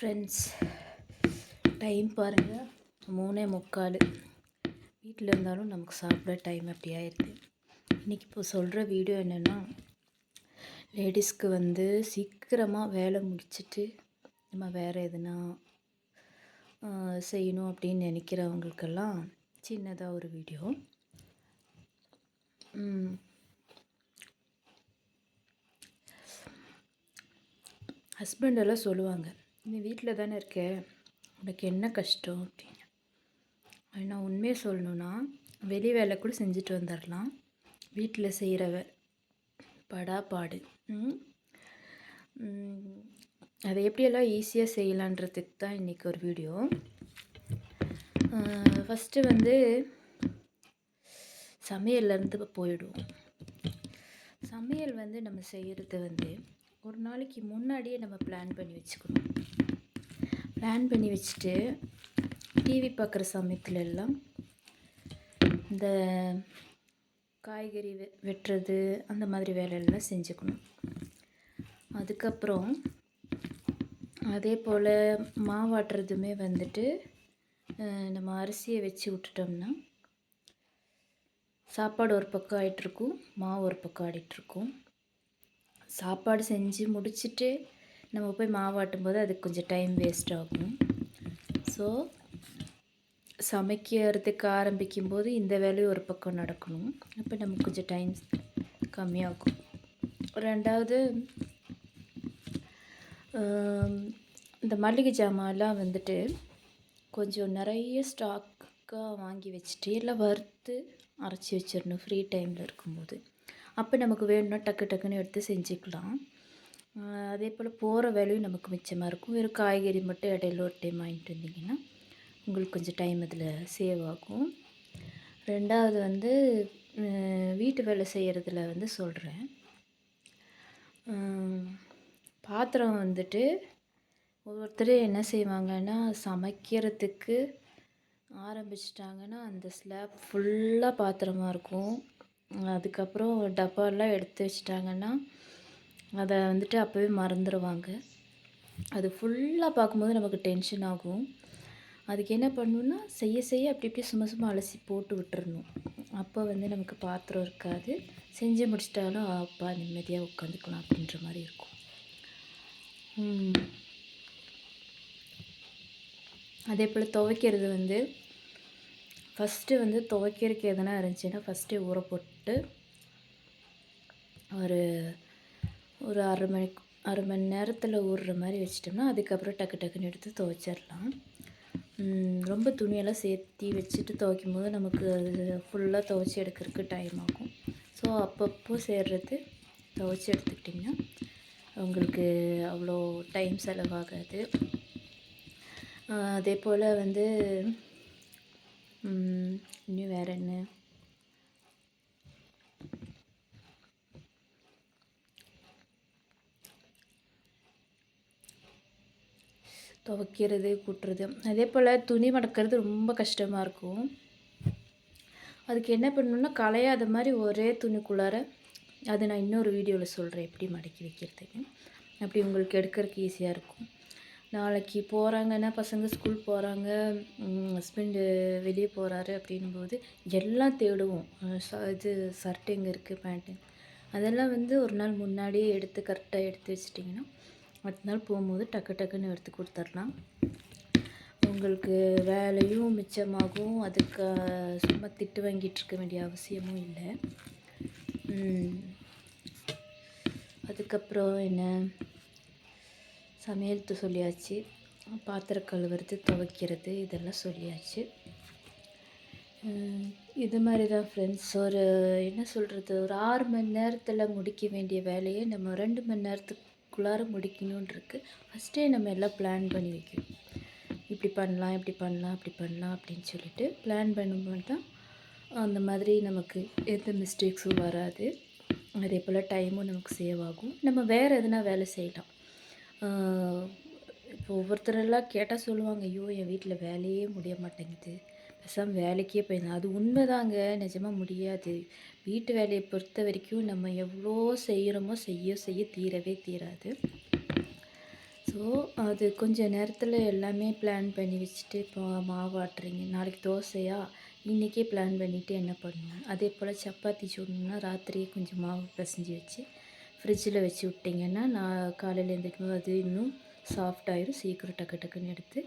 Friends, time பாருங்கள் 3:45. வீட்டில் இருந்தாலும் நமக்கு சாப்பிட டைம் அப்படி ஆயிடுது. இன்றைக்கி இப்போ சொல்கிற வீடியோ என்னென்னா, லேடிஸ்க்கு சீக்கிரமாக வேலை முடிச்சுட்டு நம்ம வேறு எதுனா செய்யணும் அப்படின்னு நினைக்கிறவங்களுக்கெல்லாம் சின்னதாக ஒரு வீடியோ. ஹஸ்பண்டெல்லாம் சொல்லுவாங்க, நீ வீட்டில் தானே இருக்க, உனக்கு என்ன கஷ்டம் அப்படின்னு. நான் உண்மையை சொல்லணுன்னா, வெளி வேலை கூட செஞ்சுட்டு வந்துடலாம். வீட்டில் செய்கிற படாப்பாடு அதை எப்படியெல்லாம் ஈஸியாக செய்யலான்றதுக்கு தான் இன்றைக்கி ஒரு வீடியோ. ஃபஸ்ட்டு சமையல்லேருந்து போயிடுவோம். சமையல் நம்ம செய்கிறது ஒரு நாளைக்கு முன்னாடியே நம்ம பிளான் பண்ணி வச்சுக்கணும். பிளான் பண்ணி வச்சுட்டு டிவி பார்க்குற சமயத்துல எல்லாம் இந்த காய்கறி வெட்டுறது அந்த மாதிரி வேலையெல்லாம் செஞ்சுக்கணும். அதுக்கப்புறம் அதே போல் மாவாட்டுறதுமே நம்ம அரிசியை வச்சு விட்டுட்டோம்னா சாப்பாடு ஒரு பக்கம் ஆகிட்டுருக்கும், மாவு ஒரு பக்கம் ஆடிட்டுருக்கும். சாப்பாடு செஞ்சு முடிச்சுட்டு நம்ம போய் மாவாட்டும் போது அதுக்கு கொஞ்சம் டைம் வேஸ்ட் ஆகும். ஸோ சமைக்கிறதுக்கு ஆரம்பிக்கும்போது இந்த வேலையும் ஒரு பக்கம் நடக்கணும். அப்போ நமக்கு கொஞ்சம் டைம் கம்மியாகும். ரெண்டாவது, இந்த மளிகை ஜாமான்லாம் கொஞ்சம் நிறைய ஸ்டாக்காக வாங்கி வச்சுட்டு எல்லாம் வறுத்து அரைச்சி வச்சிடணும் ஃப்ரீ டைமில் இருக்கும்போது. அப்போ நமக்கு வேணும்னா டக்கு டக்குன்னு எடுத்து செஞ்சுக்கலாம். அதே போல் போகிற வேலையும் நமக்கு மிச்சமாக இருக்கும். வெறும் காய்கறி மட்டும் இடையில ஒரு டைம் வாங்கிட்டு வந்திங்கன்னா உங்களுக்கு கொஞ்சம் டைம் அதில் சேவ் ஆகும். ரெண்டாவது வீட்டு வேலை செய்கிறதுல சொல்கிறேன். பாத்திரம் ஒவ்வொருத்தர் என்ன செய்வாங்கன்னா, சமைக்கிறதுக்கு ஆரம்பிச்சிட்டாங்கன்னா அந்த ஸ்லாப் ஃபுல்லாக பாத்திரமாக இருக்கும். அதுக்கப்புறம் டப்பாலாம் எடுத்து வச்சிட்டாங்கன்னா அதை அப்போவே மறந்துடுவாங்க. அது ஃபுல்லாக பார்க்கும்போது நமக்கு டென்ஷன் ஆகும். அதுக்கு என்ன பண்ணணுன்னா, செய்ய செய்ய அப்படி இப்படி சும்மா சும்மா அலசி போட்டு விட்டுறணும். அப்போ நமக்கு பாத்திரம் இருக்காது. செஞ்சு முடிச்சிட்டாலும் அப்பா நிம்மதியாக உட்காந்துக்கலாம் அப்படின்ற மாதிரி இருக்கும். அதே போல் துவைக்கிறது ஃபஸ்ட்டு துவைக்கிறதுக்கு எதனா இருந்துச்சுன்னா ஃபஸ்ட்டே ஊற போட்டு ஒரு அரை மணி நேரத்தில் ஊறுற மாதிரி வச்சிட்டோம்னா அதுக்கப்புறம் டக்கு டக்குன்னு எடுத்து துவைச்சிடலாம். ரொம்ப துணியெல்லாம் சேர்த்தி வச்சுட்டு துவைக்கும் போது நமக்கு அது ஃபுல்லாக துவைச்சி எடுக்கிறதுக்கு டைம் ஆகும். ஸோ அப்பப்போ சேர்றது துவைச்சி எடுத்துக்கிட்டிங்கன்னா உங்களுக்கு அவ்வளோ டைம் செலவாகாது. அதே போல் இன்னும் வேறு என்ன, துவைக்கிறது கூட்டுறது. அதே போல் துணி மடக்கிறது ரொம்ப கஷ்டமாக இருக்கும். அதுக்கு என்ன பண்ணணுன்னா, களையாத மாதிரி ஒரே துணிக்குள்ளார, அது நான் இன்னொரு வீடியோவில் சொல்கிறேன் எப்படி மடக்கி வைக்கிறதுக்கு. அப்படி உங்களுக்கு எடுக்கிறதுக்கு ஈஸியாக இருக்கும். நாளைக்கு போகிறாங்கன்னா, பசங்க ஸ்கூல் போகிறாங்க, ஹஸ்பண்டு வெளியே போகிறாரு அப்படின்போது எல்லாம் தேடுவோம். இது ஷர்ட் எங்கே இருக்குது, பேண்ட்டு, அதெல்லாம் ஒரு நாள் முன்னாடியே எடுத்து கரெக்டாக எடுத்து வச்சிட்டிங்கன்னா அடுத்த நாள் போகும்போது டக்கு டக்குன்னு எடுத்து கொடுத்துர்லாம். உங்களுக்கு வேலையும் மிச்சமாகும். அதுக்கு சும்மா திட்டு வாங்கிட்டு இருக்க வேண்டிய அவசியமும் இல்லை. அதுக்கப்புறம் என்ன, சமையல் சொல்லியாச்சு, பாத்திரம் கழுவுறது, துவைக்கிறது இதெல்லாம் சொல்லியாச்சு. இது மாதிரி தான் ஃப்ரெண்ட்ஸ். என்ன சொல்கிறது, ஒரு 6 மணி நேரத்தில் முடிக்க வேண்டிய வேலையை நம்ம 2 மணி நேரத்துக்குள்ளார முடிக்கணுன்ருக்கு. ஃபஸ்ட்டே நம்ம எல்லாம் பிளான் பண்ணி வைக்கணும். இப்படி பண்ணலாம், இப்படி பண்ணலாம், அப்படி பண்ணலாம் அப்படின்னு சொல்லிட்டு பிளான் பண்ணும்போது தான் அந்த மாதிரி நமக்கு எந்த மிஸ்டேக்ஸும் வராது. அதே போல் டைமும் நமக்கு சேவ் ஆகும். நம்ம வேறு எதுனா வேலை செய்யலாம். இப்போ ஒவ்வொருத்தரெல்லாம் கேட்டால் சொல்லுவாங்க, ஐயோ என் வீட்டில் வேலையே முடிய மாட்டேங்குது, பேசாமல் வேலைக்கே போயிருந்தேன். அது உண்மைதாங்க, நிஜமாக முடியாது. வீட்டு வேலையை பொறுத்த வரைக்கும் நம்ம எவ்வளோ செய்கிறோமோ செய்ய செய்ய தீரவே தீராது. ஸோ அது கொஞ்ச நேரத்தில் எல்லாமே பிளான் பண்ணி வச்சுட்டு இப்போ மாவு ஆட்டுறீங்க, நாளைக்கு தோசையா இன்றைக்கே பிளான் பண்ணிவிட்டு என்ன பண்ணுவேன். அதே போல் சப்பாத்தி சுடணுன்னா ராத்திரியே கொஞ்சம் மாவு பிசைஞ்சு வச்சு ஃப்ரிட்ஜில் வச்சு விட்டிங்கன்னா நான் காலையில் எழுந்திரிக்கும்போது அது இன்னும் சாஃப்டாயிடும், சீக்கிரம் டக்கு டக்குன்னு எடுத்து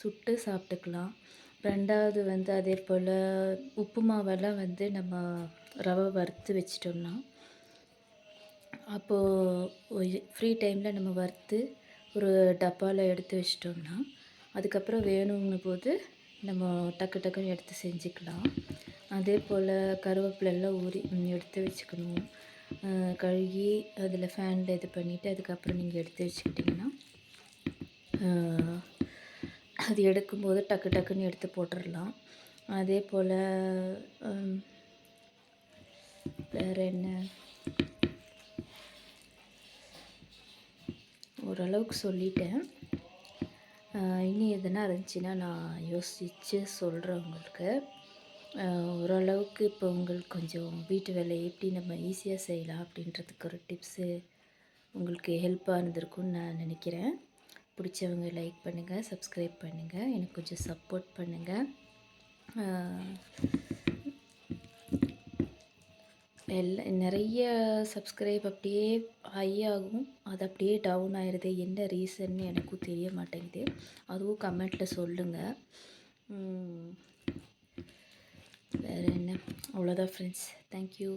சுட்டு சாப்பிட்டுக்கலாம். ரெண்டாவது வந்து அதே போல் உப்பு மாவெல்லாம் வந்து நம்ம ரவை வறுத்து வச்சிட்டோம்னா அப்போது ஃப்ரீ டைமில் நம்ம வறுத்து ஒரு டப்பாவில் எடுத்து வச்சிட்டோம்னா அதுக்கப்புறம் வேணுங்கும் போது நம்ம டக்கு டக்குன்னு எடுத்து செஞ்சுக்கலாம். அதே போல் கருவேப்பிலெல்லாம் எடுத்து வச்சுக்கணும். கழுகி அதில் ஃபேனில் இது பண்ணிவிட்டு அதுக்கப்புறம் நீங்கள் எடுத்து வச்சுக்கிட்டிங்கன்னா அது எடுக்கும்போது டக்கு டக்குன்னு எடுத்து போட்டுடலாம். அதே போல் வேறு என்ன, ஓரளவுக்கு சொல்லிட்டேன். இனி எதுனா இருந்துச்சுன்னா நான் யோசித்து சொல்கிறேன் உங்களுக்கு. ஓரளவுக்கு இப்போ உங்களுக்கு கொஞ்சம் வீட்டு வேலையை எப்படி நம்ம ஈஸியாக செய்யலாம் அப்படின்றதுக்கு ஒரு டிப்ஸு உங்களுக்கு ஹெல்ப்பாக இருந்திருக்கும்னு நான் நினைக்கிறேன். பிடிச்சவங்க லைக் பண்ணுங்கள், சப்ஸ்கிரைப் பண்ணுங்கள், எனக்கு கொஞ்சம் சப்போர்ட் பண்ணுங்கள். நிறைய சப்ஸ்கிரைப் அப்படியே ஹை ஆகும், அது அப்படியே டவுன் ஆயிடுது. என்ன ரீசன்னு எனக்கும் தெரிய மாட்டேங்குது. அதுவும் கமெண்ட்டில் சொல்லுங்கள். வேறு என்ன, அவ்வளோதான் ஃப்ரெண்ட்ஸ். தேங்க்யூ.